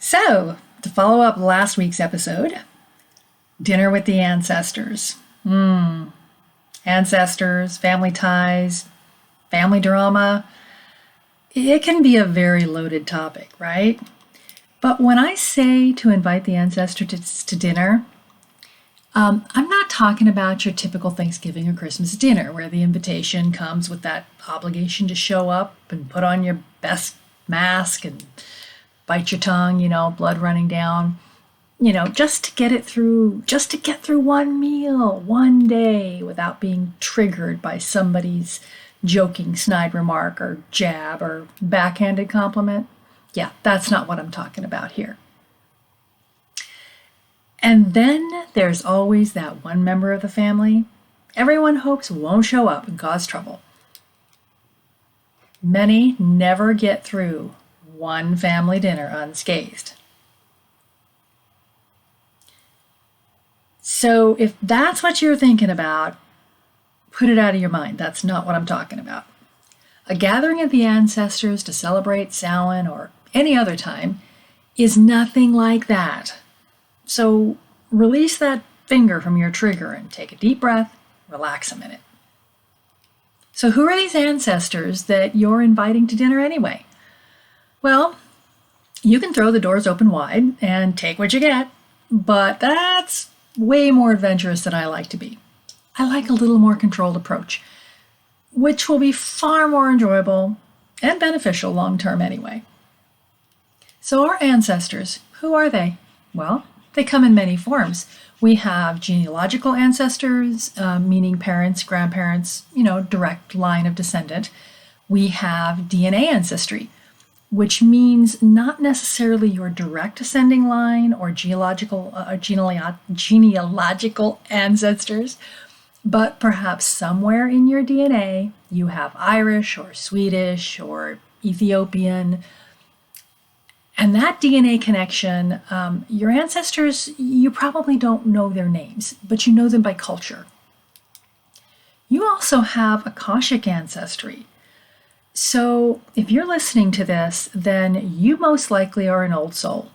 So, to follow up last week's episode, dinner with the ancestors. Ancestors, family ties, family drama. It can be a very loaded topic, right? But when I say to invite the ancestors to dinner, I'm not talking about your typical Thanksgiving or Christmas dinner where the invitation comes with that obligation to show up and put on your best mask and bite your tongue, blood running down, just to get through one meal, one day without being triggered by somebody's joking snide remark or jab or backhanded compliment. Yeah, that's not what I'm talking about here. And then there's always that one member of the family everyone hopes won't show up and cause trouble. Many never get through one family dinner unscathed. So if that's what you're thinking about, put it out of your mind. That's not what I'm talking about. A gathering of the ancestors to celebrate Samhain or any other time is nothing like that. So release that finger from your trigger and take a deep breath, relax a minute. So who are these ancestors that you're inviting to dinner anyway? Well, you can throw the doors open wide and take what you get, but that's way more adventurous than I like to be. I like a little more controlled approach, which will be far more enjoyable and beneficial long term anyway. So our ancestors, who are they? Well, they come in many forms. We have genealogical ancestors, meaning parents, grandparents, direct line of descendant. We have DNA ancestry, which means not necessarily your direct ascending line or genealogical ancestors, but perhaps somewhere in your DNA you have Irish or Swedish or Ethiopian. And that DNA connection, your ancestors, you probably don't know their names, but you know them by culture. You also have Akashic ancestry. So if you're listening to this, then you most likely are an old soul.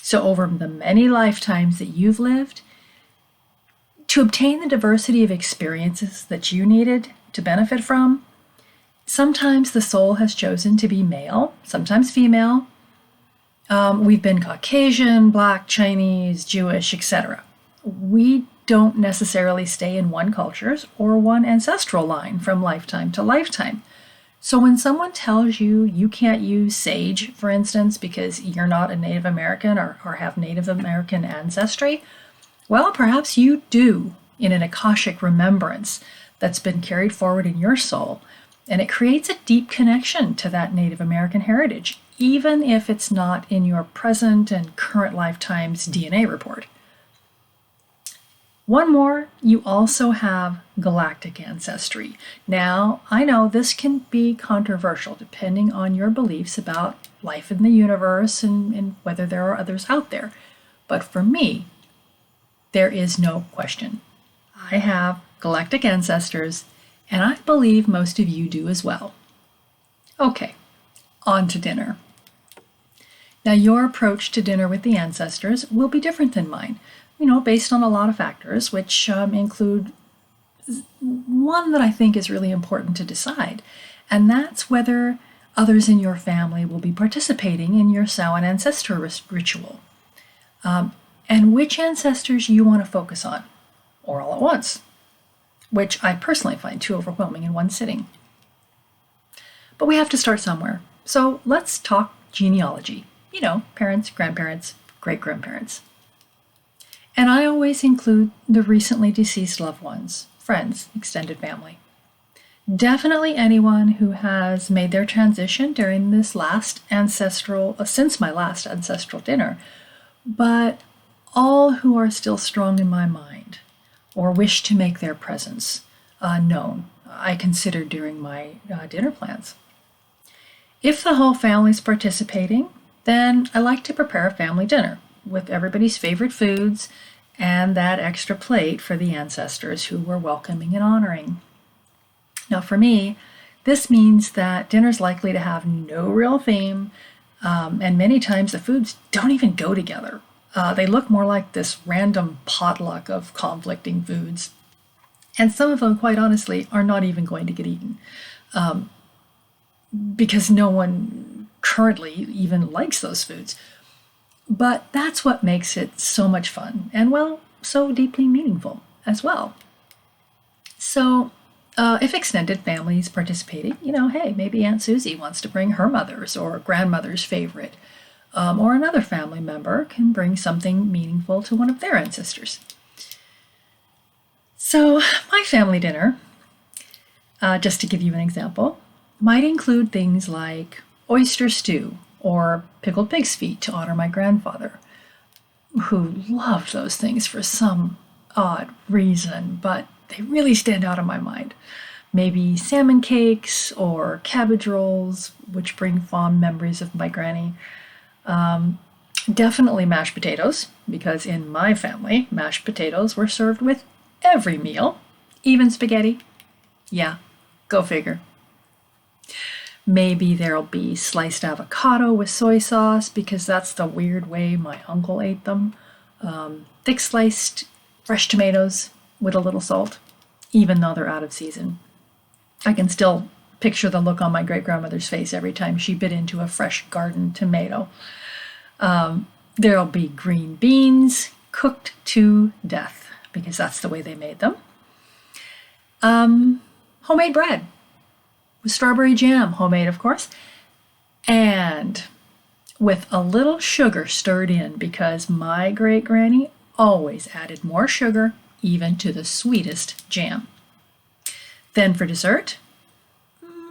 So over the many lifetimes that you've lived, to obtain the diversity of experiences that you needed to benefit from, sometimes the soul has chosen to be male, sometimes female. We've been Caucasian, Black, Chinese, Jewish, etc. We don't necessarily stay in one culture or one ancestral line from lifetime to lifetime. So when someone tells you you can't use sage, for instance, because you're not a Native American or have Native American ancestry, well, perhaps you do in an Akashic remembrance that's been carried forward in your soul, and it creates a deep connection to that Native American heritage, even if it's not in your present and current lifetime's DNA report. One more, you also have galactic ancestry. Now, I know this can be controversial depending on your beliefs about life in the universe and whether there are others out there. But for me, there is no question. I have galactic ancestors, and I believe most of you do as well. Okay, on to dinner. Now, your approach to dinner with the ancestors will be different than mine, based on a lot of factors, which include one that I think is really important to decide, and that's whether others in your family will be participating in your Samhain ancestor ritual, and which ancestors you want to focus on, or all at once, which I personally find too overwhelming in one sitting. But we have to start somewhere, so let's talk genealogy. Parents, grandparents, great-grandparents. And I always include the recently deceased loved ones, friends, extended family. Definitely anyone who has made their transition during this since my last ancestral dinner, but all who are still strong in my mind or wish to make their presence known, I consider during my dinner plans. If the whole family's participating, then I like to prepare a family dinner with everybody's favorite foods and that extra plate for the ancestors who we're welcoming and honoring. Now for me, this means that dinner's likely to have no real theme, And many times the foods don't even go together. They look more like this random potluck of conflicting foods. And some of them, quite honestly, are not even going to get eaten because no one currently even likes those foods. But that's what makes it so much fun and, well, so deeply meaningful as well. So, if extended families participating, hey, maybe Aunt Susie wants to bring her mother's or grandmother's favorite, or another family member can bring something meaningful to one of their ancestors. So, my family dinner, just to give you an example, might include things like oyster stew or pickled pig's feet to honor my grandfather, who loved those things for some odd reason, but they really stand out in my mind. Maybe salmon cakes or cabbage rolls, which bring fond memories of my granny. Definitely mashed potatoes, because in my family, mashed potatoes were served with every meal, even spaghetti. Yeah, go figure. Maybe there'll be sliced avocado with soy sauce, because that's the weird way my uncle ate them. Thick sliced fresh tomatoes with a little salt, even though they're out of season. I can still picture the look on my great grandmother's face every time she bit into a fresh garden tomato. There'll be green beans cooked to death, because that's the way they made them. Homemade bread with strawberry jam, homemade of course, and with a little sugar stirred in, because my great granny always added more sugar even to the sweetest jam. Then for dessert,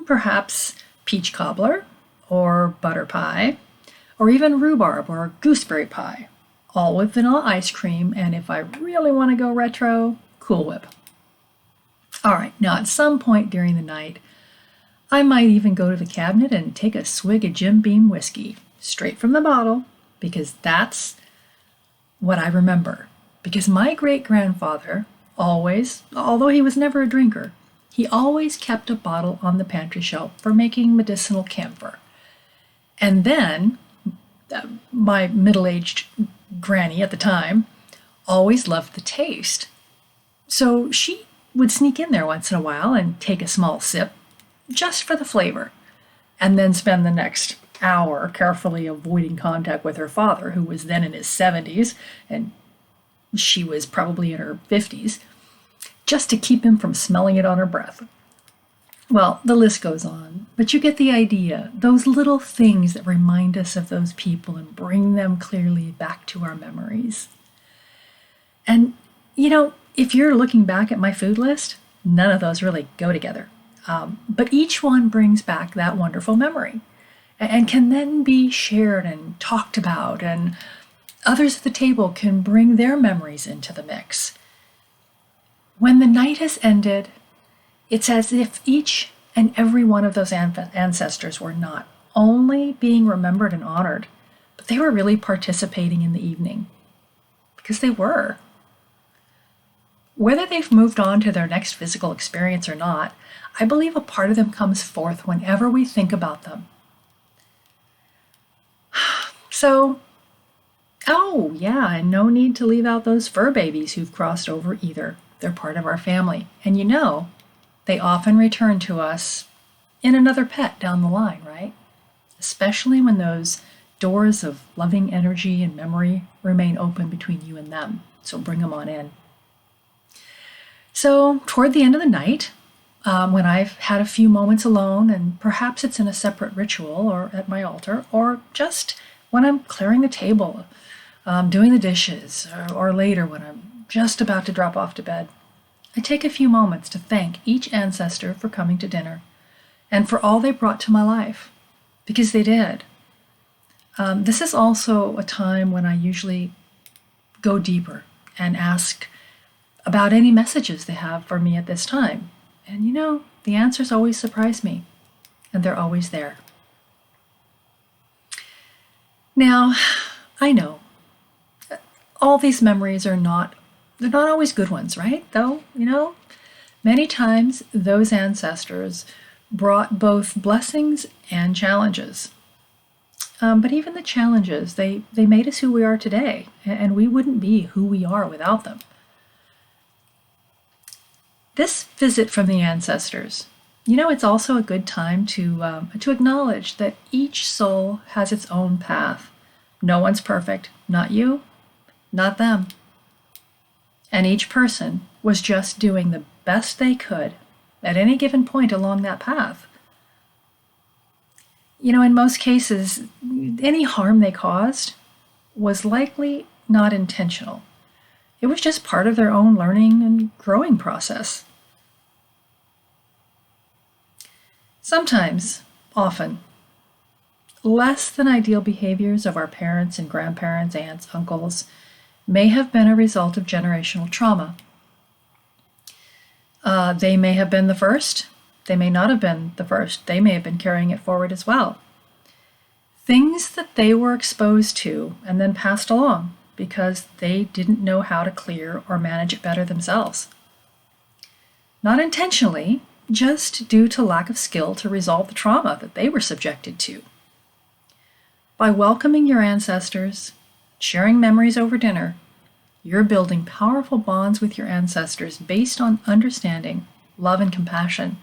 perhaps peach cobbler or butter pie, or even rhubarb or gooseberry pie, all with vanilla ice cream, and if I really want to go retro, Cool Whip. All right, now at some point during the night, I might even go to the cabinet and take a swig of Jim Beam whiskey, straight from the bottle, because that's what I remember. Because my great-grandfather always, although he was never a drinker, he always kept a bottle on the pantry shelf for making medicinal camphor. And then, my middle-aged granny at the time always loved the taste. So she would sneak in there once in a while and take a small sip, just for the flavor, and then spend the next hour carefully avoiding contact with her father, who was then in his 70s, and she was probably in her 50s, just to keep him from smelling it on her breath. Well, the list goes on, but you get the idea. Those little things that remind us of those people and bring them clearly back to our memories. And, if you're looking back at my food list, none of those really go together. But each one brings back that wonderful memory and can then be shared and talked about, and others at the table can bring their memories into the mix. When the night has ended, it's as if each and every one of those ancestors were not only being remembered and honored, but they were really participating in the evening, because they were. Whether they've moved on to their next physical experience or not, I believe a part of them comes forth whenever we think about them. So, oh yeah, and no need to leave out those fur babies who've crossed over either. They're part of our family. And they often return to us in another pet down the line, right? Especially when those doors of loving energy and memory remain open between you and them. So bring them on in. So toward the end of the night, when I've had a few moments alone, and perhaps it's in a separate ritual or at my altar, or just when I'm clearing the table, doing the dishes, or later when I'm just about to drop off to bed, I take a few moments to thank each ancestor for coming to dinner and for all they brought to my life, because they did. This is also a time when I usually go deeper and ask about any messages they have for me at this time. And the answers always surprise me, and they're always there. Now, I know all these memories they're not always good ones, right? Though, many times those ancestors brought both blessings and challenges. but even the challenges. They made us who we are today, and we wouldn't be who we are without them. This visit from the ancestors, it's also a good time to acknowledge that each soul has its own path. No one's perfect, not you, not them. And each person was just doing the best they could at any given point along that path. In most cases, any harm they caused was likely not intentional. It was just part of their own learning and growing process. Sometimes, often, less than ideal behaviors of our parents and grandparents, aunts, uncles, may have been a result of generational trauma. They may have been the first. They may not have been the first. They may have been carrying it forward as well. Things that they were exposed to and then passed along because they didn't know how to clear or manage it better themselves. Not intentionally, just due to lack of skill to resolve the trauma that they were subjected to. By welcoming your ancestors, sharing memories over dinner, you're building powerful bonds with your ancestors based on understanding, love, and compassion.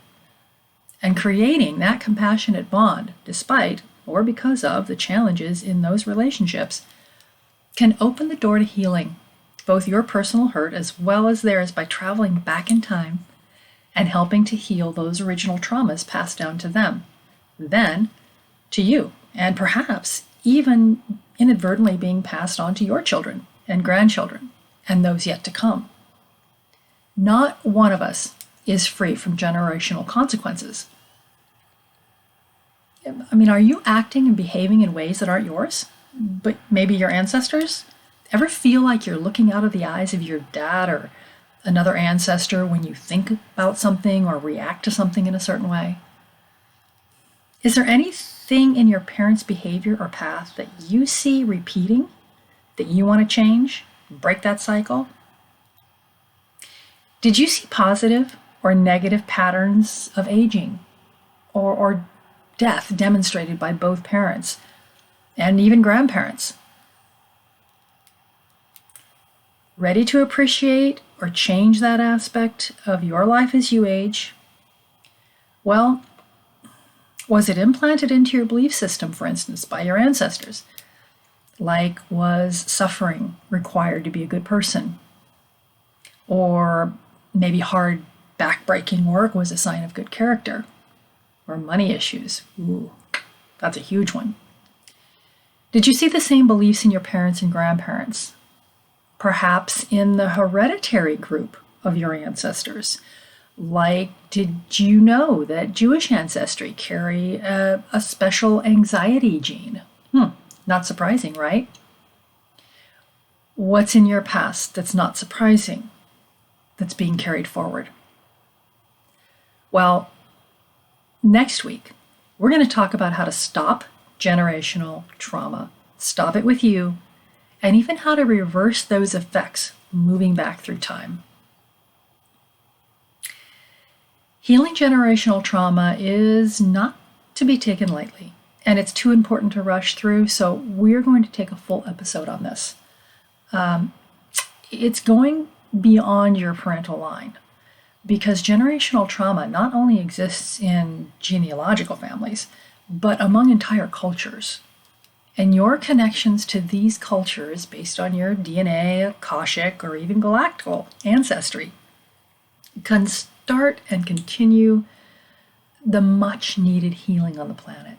And creating that compassionate bond, despite or because of the challenges in those relationships, can open the door to healing, both your personal hurt as well as theirs, by traveling back in time and helping to heal those original traumas passed down to them, then to you, and perhaps even inadvertently being passed on to your children and grandchildren and those yet to come. Not one of us is free from generational consequences. Are you acting and behaving in ways that aren't yours, but maybe your ancestors? Ever feel like you're looking out of the eyes of your dad or another ancestor when you think about something or react to something in a certain way? Is there anything in your parents' behavior or path that you see repeating that you want to change, break that cycle? Did you see positive or negative patterns of aging or death demonstrated by both parents and even grandparents? Ready to appreciate or change that aspect of your life as you age? Well, was it implanted into your belief system, for instance, by your ancestors? Like, was suffering required to be a good person? Or maybe hard, backbreaking work was a sign of good character? Or money issues? Ooh, that's a huge one. Did you see the same beliefs in your parents and grandparents? Perhaps in the hereditary group of your ancestors. Like, did you know that Jewish ancestry carry a special anxiety gene? Not surprising, right? What's in your past that's not surprising, that's being carried forward? Well, next week, we're going to talk about how to stop generational trauma, stop it with you, and even how to reverse those effects moving back through time. Healing generational trauma is not to be taken lightly, and it's too important to rush through, so we're going to take a full episode on this. It's going beyond your parental line, because generational trauma not only exists in genealogical families, but among entire cultures. And your connections to these cultures, based on your DNA, Akashic, or even galactical ancestry, can start and continue the much needed healing on the planet.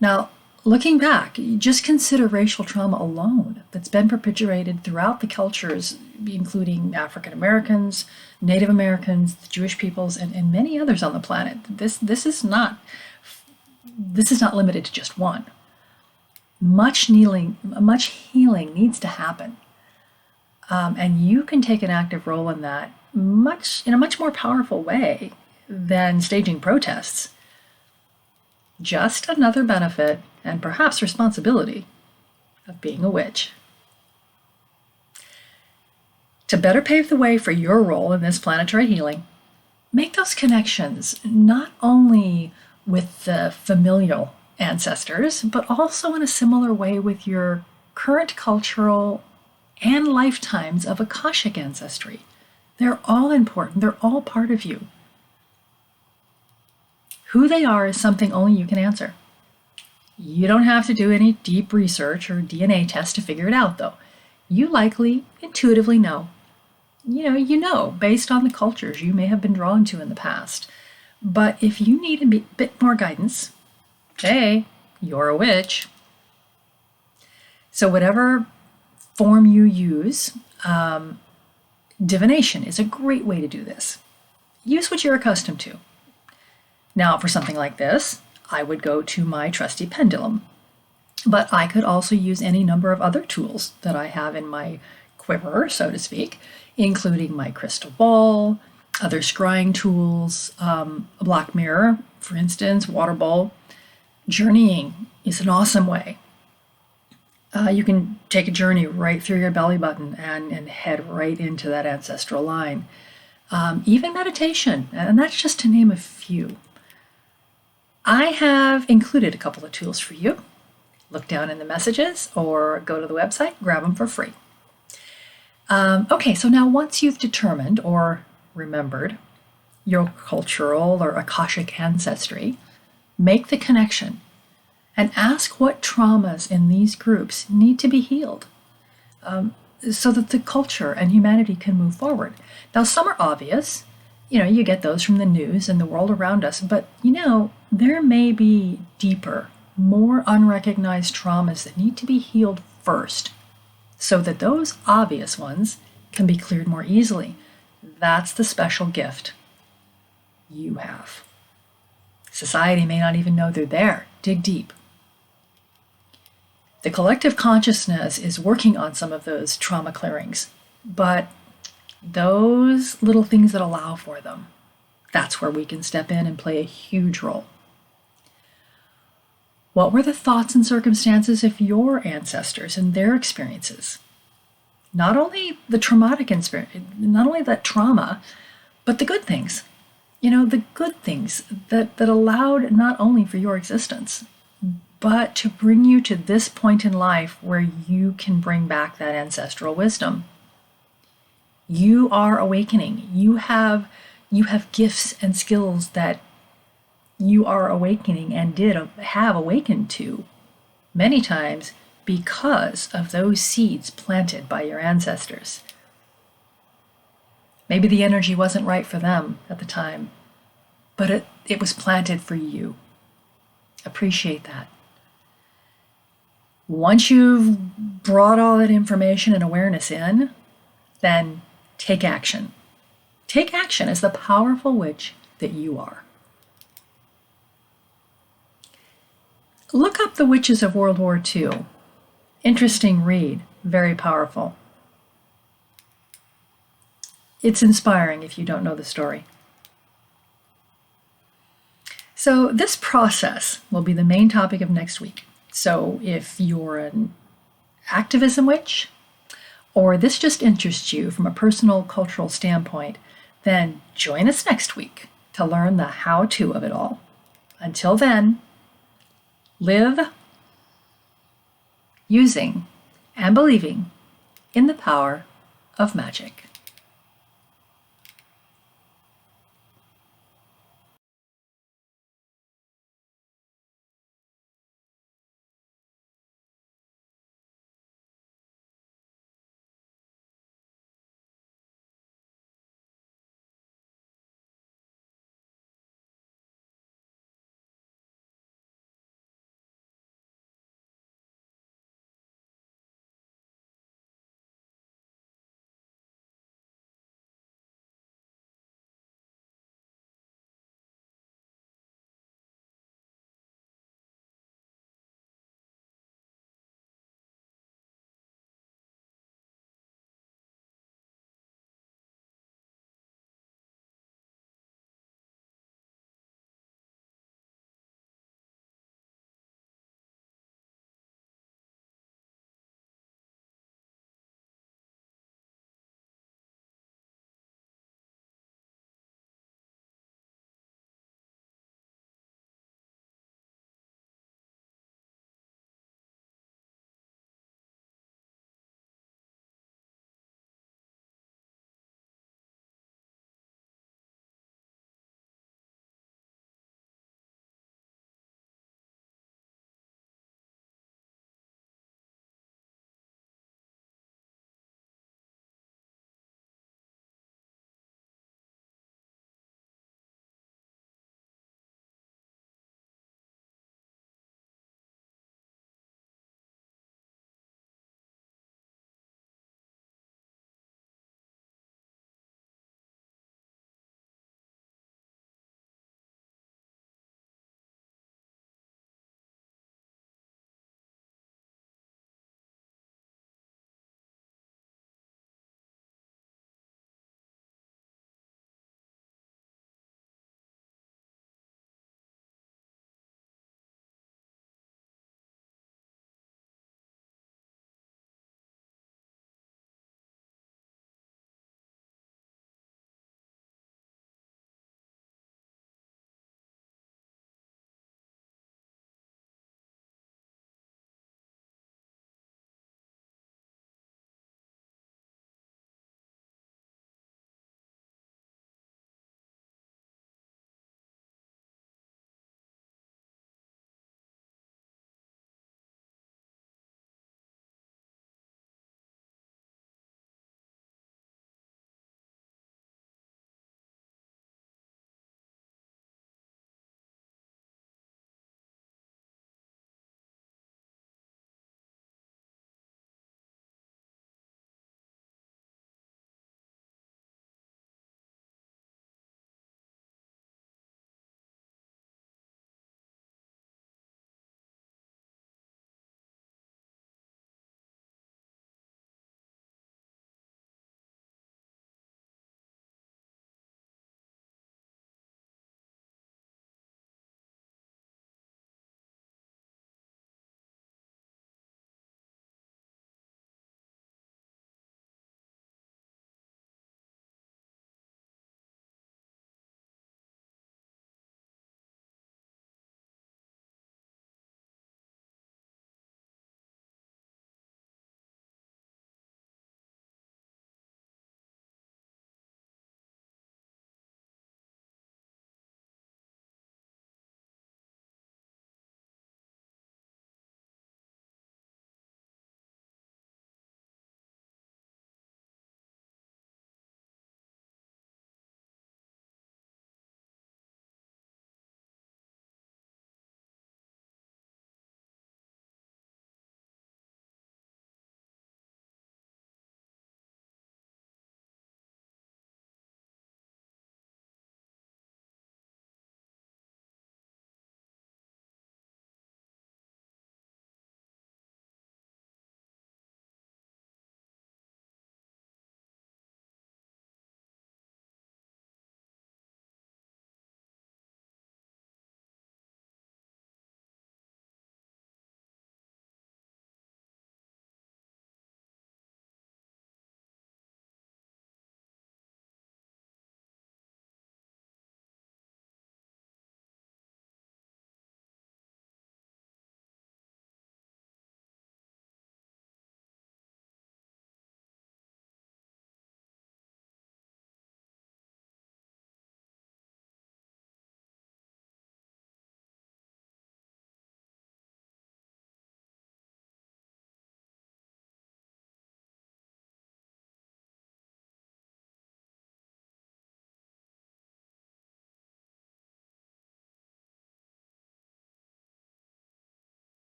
Now, looking back, just consider racial trauma alone that's been perpetuated throughout the cultures, including African Americans, Native Americans, the Jewish peoples, and many others on the planet. This is not limited to just one. Much healing needs to happen. And you can take an active role in that in a much more powerful way than staging protests. Just another benefit and perhaps responsibility of being a witch. To better pave the way for your role in this planetary healing, make those connections not only with the familial ancestors, but also in a similar way with your current cultural and lifetimes of Akashic ancestry. They're all important. They're all part of you. Who they are is something only you can answer. You don't have to do any deep research or DNA test to figure it out, though. You likely intuitively know. You know based on the cultures you may have been drawn to in the past. But if you need a bit more guidance, hey, you're a witch. So whatever form you use, divination is a great way to do this. Use what you're accustomed to. Now, for something like this, I would go to my trusty pendulum. But I could also use any number of other tools that I have in my quiver, so to speak, including my crystal ball, other scrying tools, a black mirror, for instance, water bowl. Journeying is an awesome way. You can take a journey right through your belly button and head right into that ancestral line. Even meditation, and that's just to name a few. I have included a couple of tools for you. Look down in the messages or go to the website, grab them for free. Okay, so now once you've determined or remembered your cultural or Akashic ancestry, make the connection and ask what traumas in these groups need to be healed so that the culture and humanity can move forward. Now, some are obvious. You get those from the news and the world around us, but there may be deeper, more unrecognized traumas that need to be healed first so that those obvious ones can be cleared more easily. That's the special gift you have. Society may not even know they're there. Dig deep. The collective consciousness is working on some of those trauma clearings, but those little things that allow for them, that's where we can step in and play a huge role. What were the thoughts and circumstances of your ancestors and their experiences? Not only the traumatic experience, not only that trauma, but the good things. The good things that allowed not only for your existence, but to bring you to this point in life where you can bring back that ancestral wisdom. You are awakening. You have gifts and skills that you are awakening and did have awakened to many times because of those seeds planted by your ancestors. Maybe the energy wasn't right for them at the time, but it was planted for you. Appreciate that. Once you've brought all that information and awareness in, then take action. Take action as the powerful witch that you are. Look up The Witches of World War II. Interesting read, very powerful. It's inspiring if you don't know the story. So this process will be the main topic of next week. So if you're an activism witch, or this just interests you from a personal cultural standpoint, then join us next week to learn the how-to of it all. Until then, live using and believing in the power of magic.